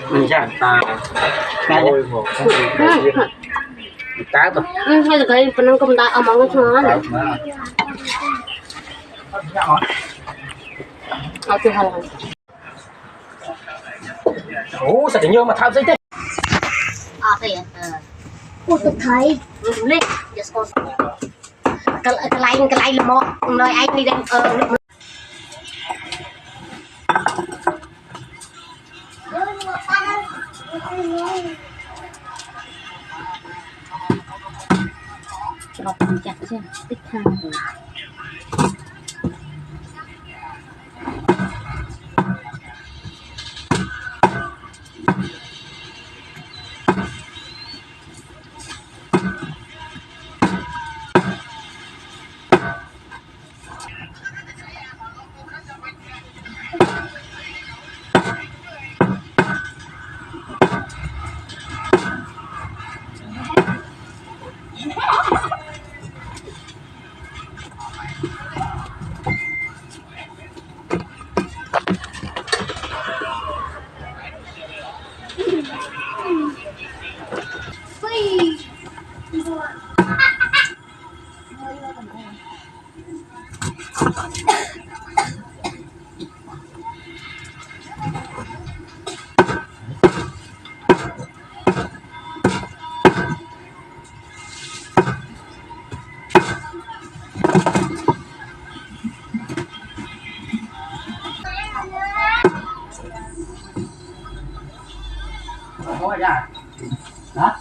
mình chẳng ta ôi một cá thôi hay là cái phần công ta ở mong cái này ở từ hàng ủa sao tự nhiên mà tham giấy thế thì ủa tôi thấy lên cái lại là một nơi anh đi đến đọc chặt chứ tích hàng thôi ra đó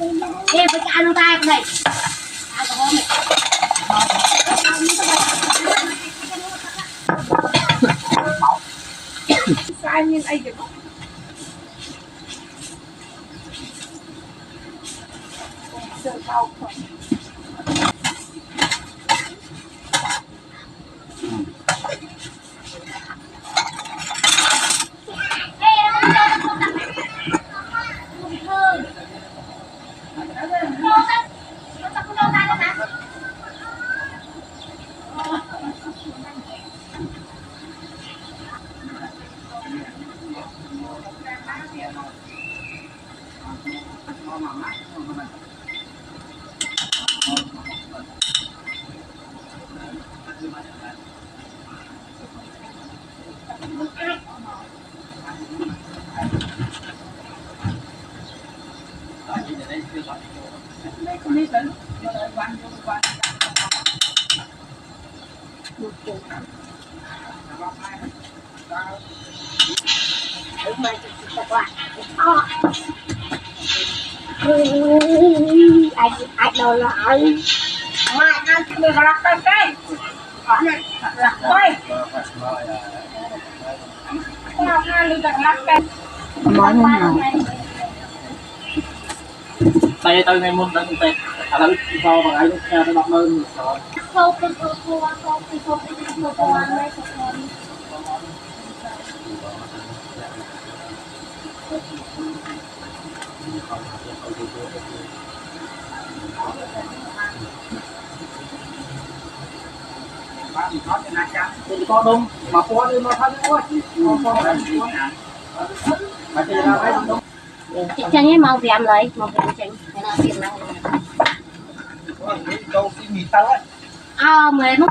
Ê, với cái ăn tay này. Ăn có hôm này. Sai nhưng ai được sợ đau khổ. Ai đâu lại mai ăn mình có lắc tay có này lắc tay nào hai lư đặt lắc tay Nói như nào? tay tay này muốn đánh tay à là sao bằng ấy theo nó đọc hơn rồi không cái này thì có đông mà có đi mà thân quá mà thì là phải đông chân ấy màu vàng lấy màu vàng chân cái nào tiền nào đâu cái mì tao ấy mười mức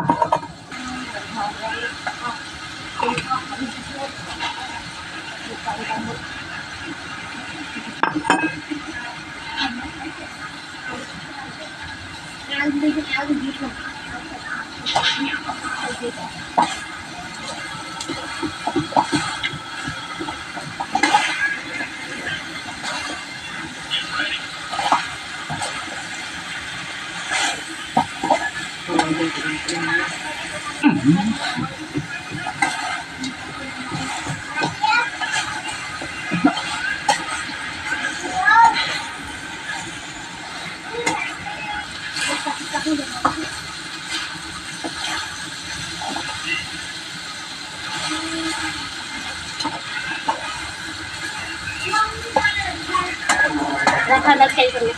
ra thân nó cây rồi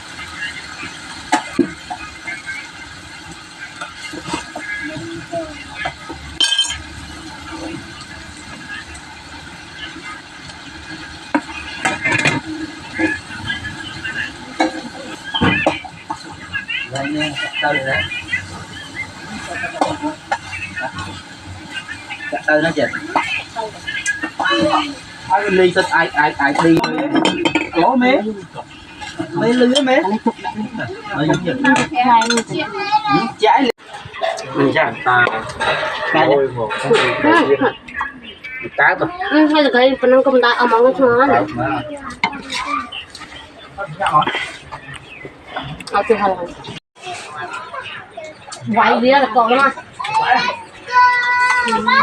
đây nha tao đấy tao nó chết ai ly thích ai đi có mé mấy lứa mé trái mình chắc ta ôi một tá thôi hay là cái phần công ta mong cái ngon từ hàng vài bia là còn mà